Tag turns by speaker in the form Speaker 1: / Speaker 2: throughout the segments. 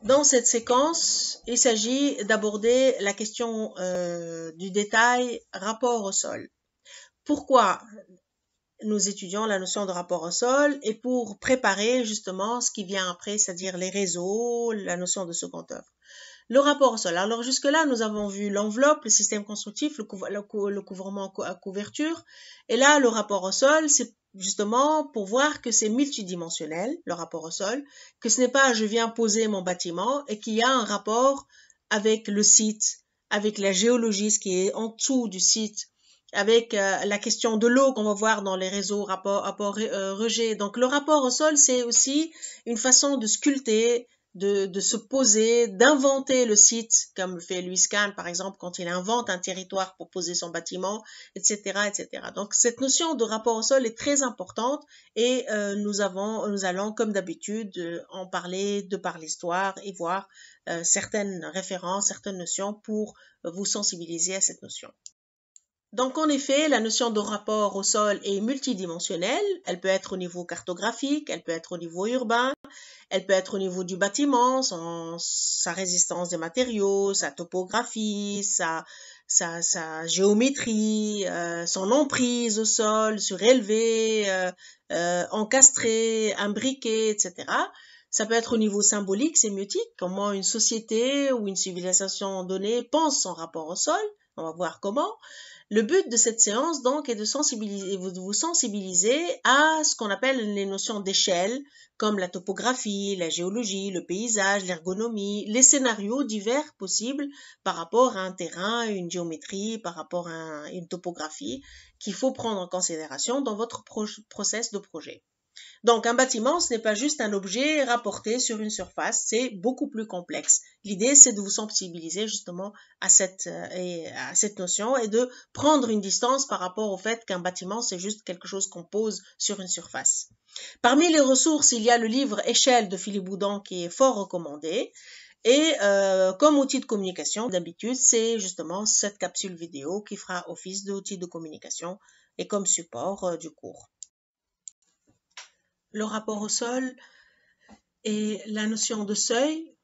Speaker 1: Dans cette séquence, il s'agit d'aborder la question du détail rapport au sol. Pourquoi nous étudions la notion de rapport au sol et pour préparer justement ce qui vient après, c'est-à-dire les réseaux, la notion de second œuvre. Le rapport au sol. Alors jusque-là, nous avons vu l'enveloppe, le système constructif, le couvrement à couverture. Et là, le rapport au sol, c'est justement pour voir que c'est multidimensionnel, le rapport au sol, que ce n'est pas je viens poser mon bâtiment et qu'il y a un rapport avec le site, avec la géologie, ce qui est en dessous du site, avec la question de l'eau qu'on va voir dans les réseaux rejet. Donc le rapport au sol, c'est aussi une façon de sculpter, de se poser, d'inventer le site, comme le fait Lewis Kahn, par exemple, quand il invente un territoire pour poser son bâtiment, etc., etc. Donc, cette notion de rapport au sol est très importante et nous allons, comme d'habitude, en parler de par l'histoire et voir certaines références, certaines notions pour vous sensibiliser à cette notion. Donc, en effet, la notion de rapport au sol est multidimensionnelle. Elle peut être au niveau cartographique, elle peut être au niveau urbain, elle peut être au niveau du bâtiment, sa résistance des matériaux, sa topographie, sa géométrie, son emprise au sol, surélevé, encastré, imbriqué, etc. Ça peut être au niveau symbolique, sémiotique, comment une société ou une civilisation donnée pense son rapport au sol. On va voir comment. Le but de cette séance, donc, est de vous sensibiliser à ce qu'on appelle les notions d'échelle, comme la topographie, la géologie, le paysage, l'ergonomie, les scénarios divers possibles par rapport à un terrain, une géométrie, par rapport à une topographie qu'il faut prendre en considération dans votre process de projet. Donc, un bâtiment, ce n'est pas juste un objet rapporté sur une surface, c'est beaucoup plus complexe. L'idée, c'est de vous sensibiliser justement à cette notion et de prendre une distance par rapport au fait qu'un bâtiment, c'est juste quelque chose qu'on pose sur une surface. Parmi les ressources, il y a le livre Échelle de Philippe Boudon qui est fort recommandé. Et comme outil de communication, d'habitude, c'est justement cette capsule vidéo qui fera office d'outil de communication et comme support du cours. Le rapport au sol et la notion de seuil,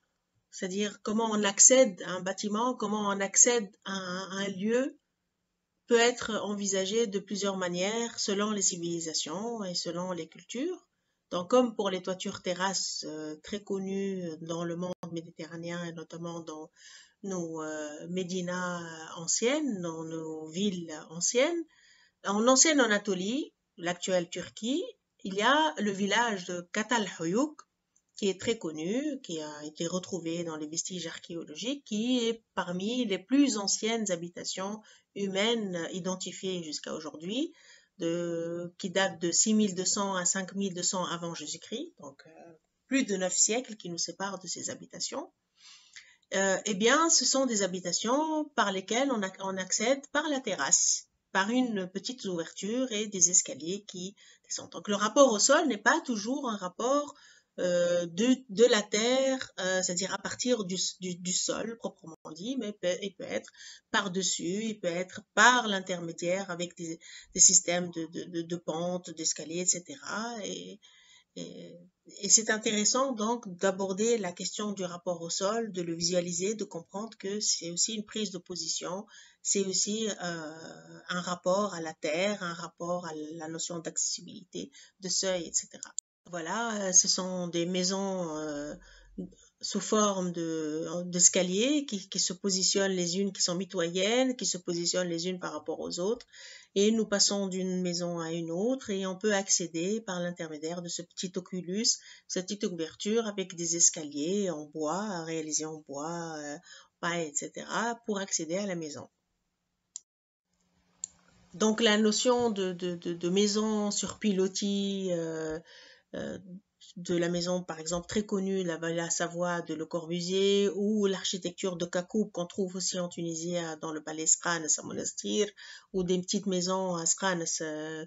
Speaker 1: c'est-à-dire comment on accède à un bâtiment, comment on accède à un lieu, peut être envisagé de plusieurs manières selon les civilisations et selon les cultures. Donc, comme pour les toitures terrasses très connues dans le monde méditerranéen et notamment dans nos médinas anciennes, dans nos villes anciennes, en ancienne Anatolie, l'actuelle Turquie, il y a le village de Catalhuyuk, qui est très connu, qui a été retrouvé dans les vestiges archéologiques, qui est parmi les plus anciennes habitations humaines identifiées jusqu'à aujourd'hui, qui date de 6200 à 5200 avant Jésus-Christ, donc plus de 9 siècles qui nous séparent de ces habitations. Eh bien, ce sont des habitations par lesquelles on accède par la terrasse, par une petite ouverture et des escaliers qui descendent. Donc, le rapport au sol n'est pas toujours un rapport de la terre, c'est-à-dire à partir du sol proprement dit, mais il peut être par-dessus, il peut être par l'intermédiaire avec des systèmes de pente, d'escaliers, etc. Et c'est intéressant donc d'aborder la question du rapport au sol, de le visualiser, de comprendre que c'est aussi une prise de position, c'est aussi un rapport à la terre, un rapport à la notion d'accessibilité, de seuil, etc. Voilà, ce sont des maisons sous forme d'escaliers qui se positionnent les unes, qui sont mitoyennes, qui se positionnent les unes par rapport aux autres. Et nous passons d'une maison à une autre et on peut accéder par l'intermédiaire de ce petit oculus, cette petite ouverture avec des escaliers en bois, réalisés en bois, paille, etc., pour accéder à la maison. Donc la notion de maison sur pilotis, de la maison, par exemple, très connue, la Villa Savoie de Le Corbusier, ou l'architecture de Kakoub qu'on trouve aussi en Tunisie dans le palais Sranes à Monastir, ou des petites maisons à Sranes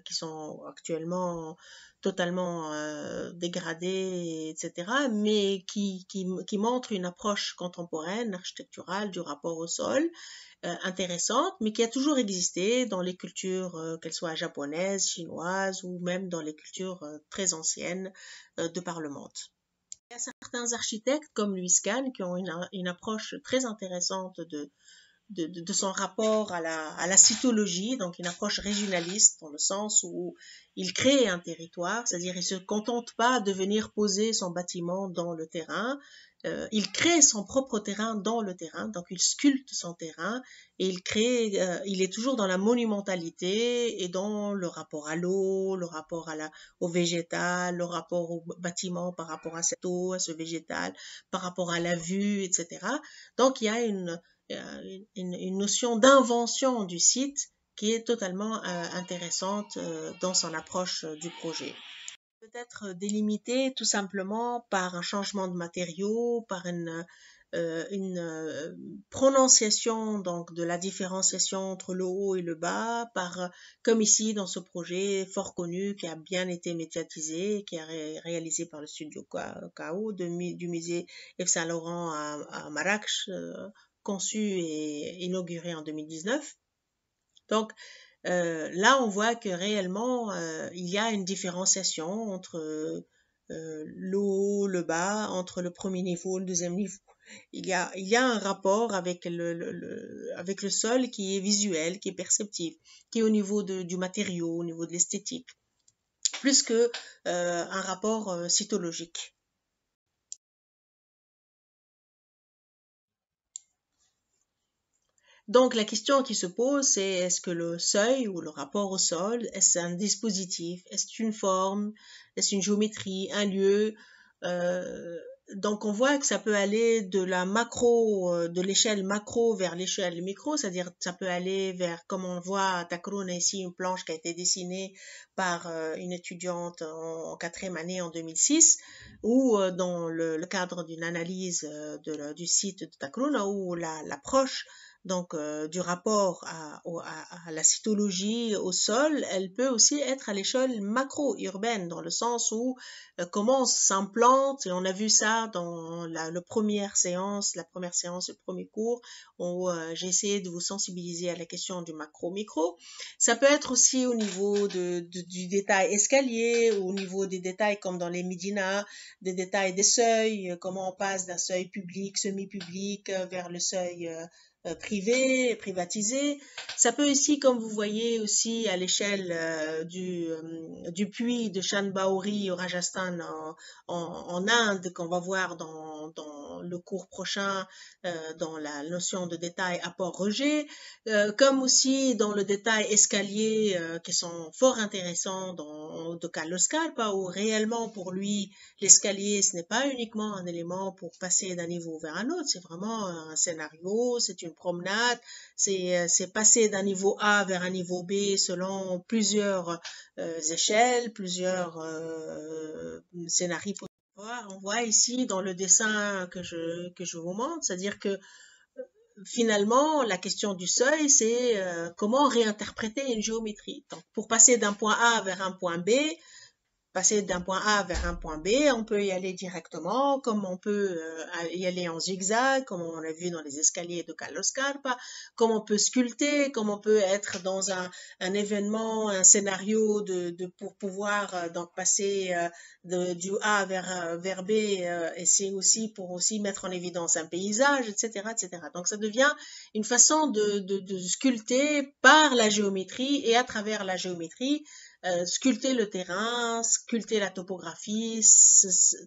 Speaker 1: qui sont actuellement totalement dégradées, etc., mais qui montrent une approche contemporaine, architecturale du rapport au sol, intéressante, mais qui a toujours existé dans les cultures, qu'elles soient japonaises, chinoises ou même dans les cultures très anciennes de par le monde. Il y a certains certains architectes comme Louis Kahn qui ont une approche très intéressante de son rapport à la cytologie, donc une approche régionaliste dans le sens où il crée un territoire, c'est-à-dire il se contente pas de venir poser son bâtiment dans le terrain, il crée son propre terrain dans le terrain, donc il sculpte son terrain et il est toujours dans la monumentalité et dans le rapport à l'eau, le rapport au végétal, le rapport au bâtiment par rapport à cette eau, à ce végétal, par rapport à la vue, etc. Donc il y a une notion d'invention du site qui est totalement intéressante dans son approche du projet. Peut-être délimité tout simplement par un changement de matériaux, par une prononciation donc de la différenciation entre le haut et le bas, comme ici dans ce projet fort connu qui a bien été médiatisé, qui est réalisé par le studio KO du musée Yves Saint Laurent à Marrakech, conçu et inauguré en 2019. Donc là, on voit que réellement, il y a une différenciation entre le haut, le bas, entre le premier niveau, le deuxième niveau. Il y a un rapport avec avec le sol qui est visuel, qui est perceptif, qui est au niveau du matériau, au niveau de l'esthétique, plus que un rapport cytologique. Donc la question qui se pose, c'est est-ce que le seuil ou le rapport au sol, est-ce un dispositif, est-ce une forme, est-ce une géométrie, un lieu donc on voit que ça peut aller de de l'échelle macro vers l'échelle micro, c'est-à-dire ça peut aller vers, comme on voit à Takroun ici, une planche qui a été dessinée par une étudiante en 4e année en 2006, ou dans le cadre d'une analyse du site de Takroun, où l'approche donc du rapport à la cytologie au sol, elle peut aussi être à l'échelle macro-urbaine, dans le sens où comment on s'implante, et on a vu ça dans la première séance, le premier cours, où j'ai essayé de vous sensibiliser à la question du macro-micro. Ça peut être aussi au niveau du détail escalier, au niveau des détails comme dans les médinas, des détails des seuils, comment on passe d'un seuil public, semi-public vers le seuil privé, privatisé. Ça peut ici, comme vous voyez aussi à l'échelle du puits de Chanbauri au Rajasthan en Inde, qu'on va voir dans le cours prochain, dans la notion de détail apport-rejet, comme aussi dans le détail escalier qui sont fort intéressants dans de Carlos Scarpa, où réellement pour lui l'escalier ce n'est pas uniquement un élément pour passer d'un niveau vers un autre, c'est vraiment un scénario, c'est une promenade, c'est passer d'un niveau A vers un niveau B selon plusieurs échelles, plusieurs scénarios. On voit ici dans le dessin que je vous montre, c'est-à-dire que finalement, la question du seuil, c'est comment réinterpréter une géométrie. Donc, pour passer d'un point A vers un point B, passer d'un point A vers un point B, on peut y aller directement, comme on peut y aller en zigzag, comme on l'a vu dans les escaliers de Carlos Scarpa, comme on peut sculpter, comme on peut être dans un événement, un scénario pour pouvoir donc passer du A vers B, et c'est aussi pour aussi mettre en évidence un paysage, etc., etc. Donc ça devient une façon de sculpter par la géométrie et à travers la géométrie, sculpter le terrain, sculpter la topographie,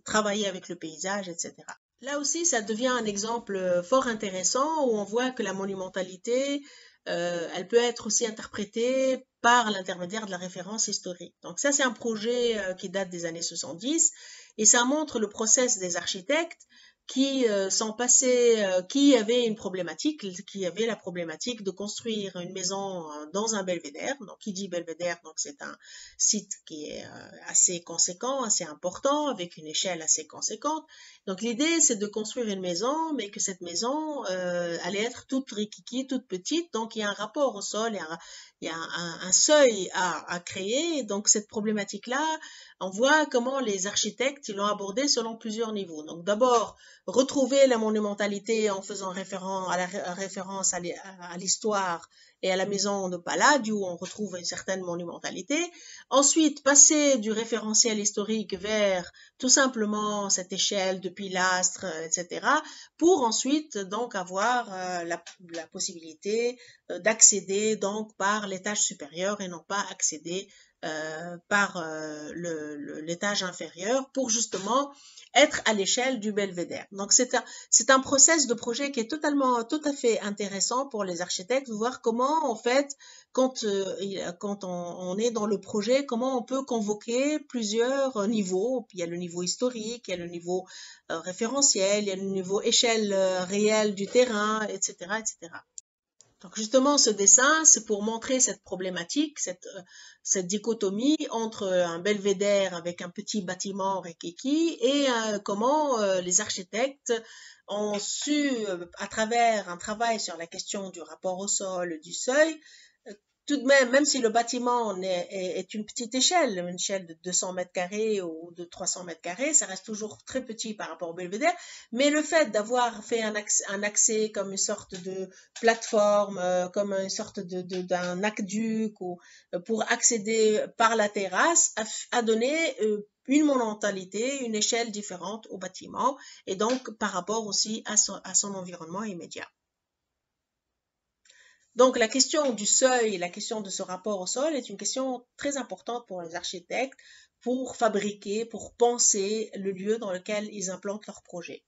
Speaker 1: travailler avec le paysage, etc. Là aussi, ça devient un exemple fort intéressant où on voit que la monumentalité, elle peut être aussi interprétée par l'intermédiaire de la référence historique. Donc ça, c'est un projet qui date des années 70 et ça montre le process des architectes qui sont passés, qui avaient une problématique, qui avait la problématique de construire une maison dans un belvédère. Donc, qui dit belvédère, donc c'est un site qui est assez conséquent, assez important, avec une échelle assez conséquente. Donc, l'idée, c'est de construire une maison, mais que cette maison allait être toute rikiki, toute petite. Donc, il y a un rapport au sol, il y a un seuil à créer. Donc, cette problématique-là, on voit comment les architectes l'ont abordé selon plusieurs niveaux. Donc d'abord, retrouver la monumentalité en faisant référence à l'histoire et à la maison de Palladio où on retrouve une certaine monumentalité. Ensuite, passer du référentiel historique vers tout simplement cette échelle de pilastres, etc., pour ensuite donc avoir la possibilité d'accéder donc par l'étage supérieur et non pas accéder par l'étage inférieur pour justement être à l'échelle du belvédère. Donc c'est un process de projet qui est tout à fait intéressant pour les architectes de voir comment en fait quand on est dans le projet, comment on peut convoquer plusieurs niveaux. Il y a le niveau historique, il y a le niveau référentiel, il y a le niveau échelle réelle du terrain, etc., etc. Donc justement, ce dessin, c'est pour montrer cette problématique, cette dichotomie entre un belvédère avec un petit bâtiment rikiki et comment les architectes ont su, à travers un travail sur la question du rapport au sol, du seuil, tout de même, même si le bâtiment est une petite échelle, une échelle de 200 mètres carrés ou de 300 mètres carrés, ça reste toujours très petit par rapport au belvédère, mais le fait d'avoir fait un accès comme une sorte de plateforme, comme une sorte d'un aqueduc ou pour accéder par la terrasse a donné une monumentalité, une échelle différente au bâtiment et donc par rapport aussi à son environnement immédiat. Donc la question du seuil et la question de ce rapport au sol est une question très importante pour les architectes pour fabriquer, pour penser le lieu dans lequel ils implantent leur projet.